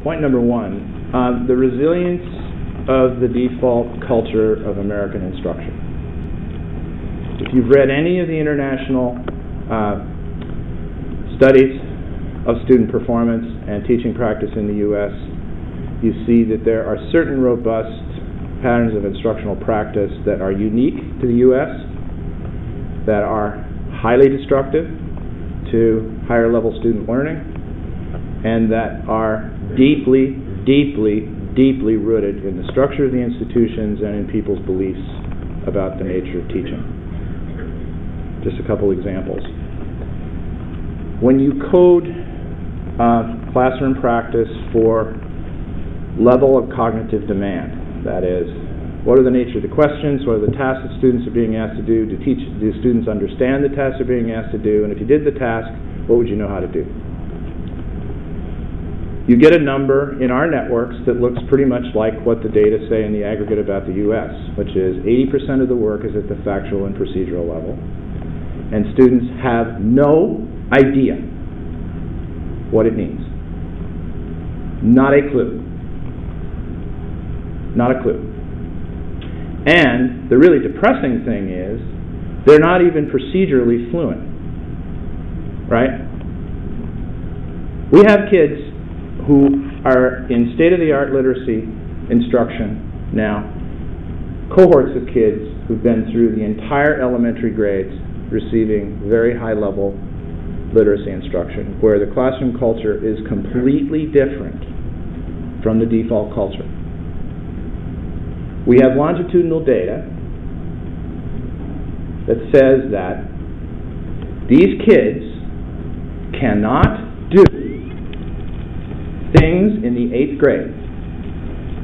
Point number one, the resilience of the default culture of American instruction. If you've read any of the international studies of student performance and teaching practice in the U.S., you see that there are certain robust patterns of instructional practice that are unique to the U.S., that are highly destructive to higher level student learning, and that are deeply, deeply, deeply rooted in the structure of the institutions and in people's beliefs about the nature of teaching. Just a couple examples. When you code classroom practice for level of cognitive demand, that is, what are the nature of the questions, what are the tasks that students are being asked to do, do students understand the tasks they're being asked to do, and if you did the task, what would you know how to do? You get a number in our networks that looks pretty much like what the data say in the aggregate about the U.S., which is 80% of the work is at the factual and procedural level, and students have no idea what it means. Not a clue. Not a clue. And the really depressing thing is they're not even procedurally fluent. Right? We have kids who are in state-of-the-art literacy instruction now, cohorts of kids who've been through the entire elementary grades receiving very high-level literacy instruction, where the classroom culture is completely different from the default culture. We have longitudinal data that says that these kids cannot do things in the 8th grade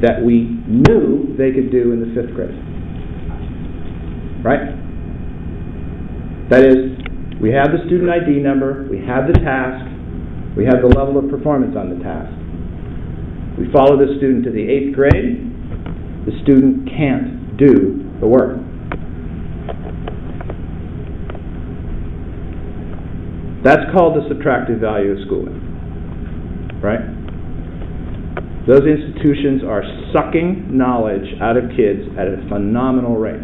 that we knew they could do in the 5th grade. Right? That is, we have the student ID number, we have the task, we have the level of performance on the task. We follow the student to the 8th grade, the student can't do the work. That's called the subtractive value of schooling. Right? Those institutions are sucking knowledge out of kids at a phenomenal rate.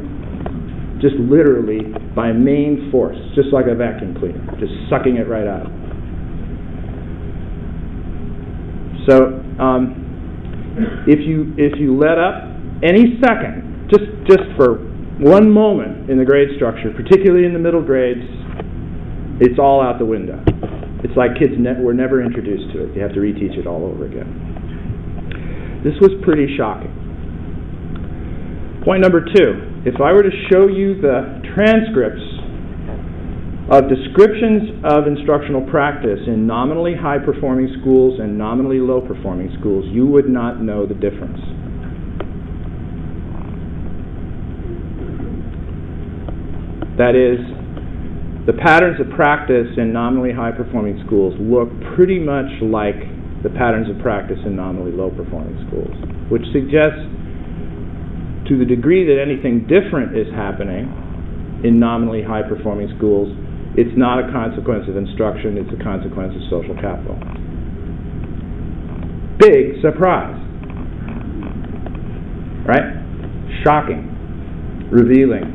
Just literally by main force, just like a vacuum cleaner, just sucking it right out. So, if you let up any second, just for one moment in the grade structure, particularly in the middle grades, it's all out the window. It's like kids were never introduced to it. You have to reteach it all over again. This was pretty shocking. Point number two, if I were to show you the transcripts of descriptions of instructional practice in nominally high-performing schools and nominally low-performing schools, you would not know the difference. That is, the patterns of practice in nominally high-performing schools look pretty much like the patterns of practice in nominally low-performing schools, which suggests to the degree that anything different is happening in nominally high-performing schools, it's not a consequence of instruction, it's a consequence of social capital. Big surprise. Right? Shocking. Revealing.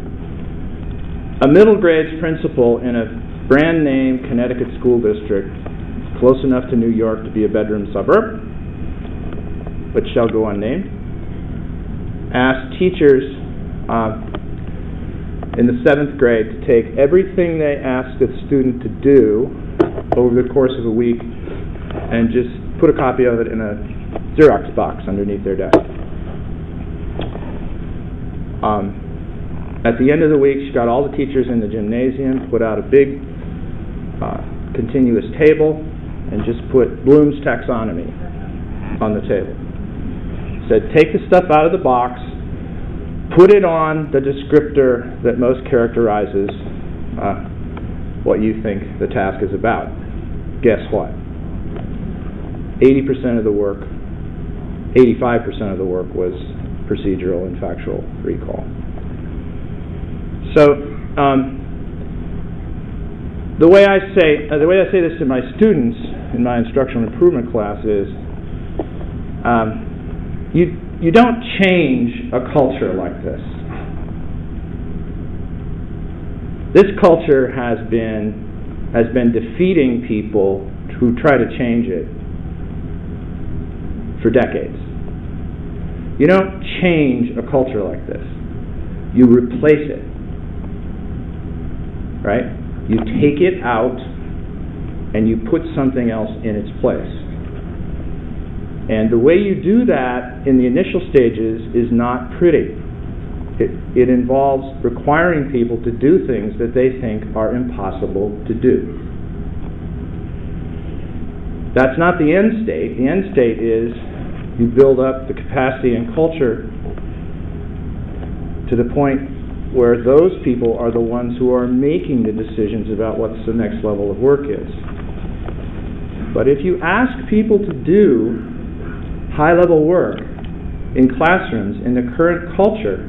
A middle grades principal in a brand name Connecticut school district, close enough to New York to be a bedroom suburb, but shall go unnamed, asked teachers in the 7th grade to take everything they asked a student to do over the course of a week and just put a copy of it in a Xerox box underneath their desk. At the end of the week, she got all the teachers in the gymnasium, put out a big continuous table, and just put Bloom's taxonomy on the table. Said, take the stuff out of the box, put it on the descriptor that most characterizes what you think the task is about. Guess what? 80% of the work, 85% of the work was procedural and factual recall. So, the way I say this to my students in my instructional improvement class is, You don't change a culture like this. This culture has been defeating people who try to change it for decades. You don't change a culture like this. You replace it. Right? You take it out and you put something else in its place. And the way you do that in the initial stages is not pretty. It involves requiring people to do things that they think are impossible to do. That's not the end state. The end state is you build up the capacity and culture to the point where those people are the ones who are making the decisions about what the next level of work is. But if you ask people to do high-level work in classrooms in the current culture,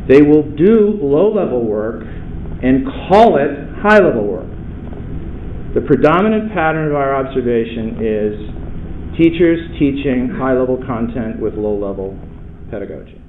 they will do low-level work and call it high-level work. The predominant pattern of our observation is teachers teaching high-level content with low-level pedagogy.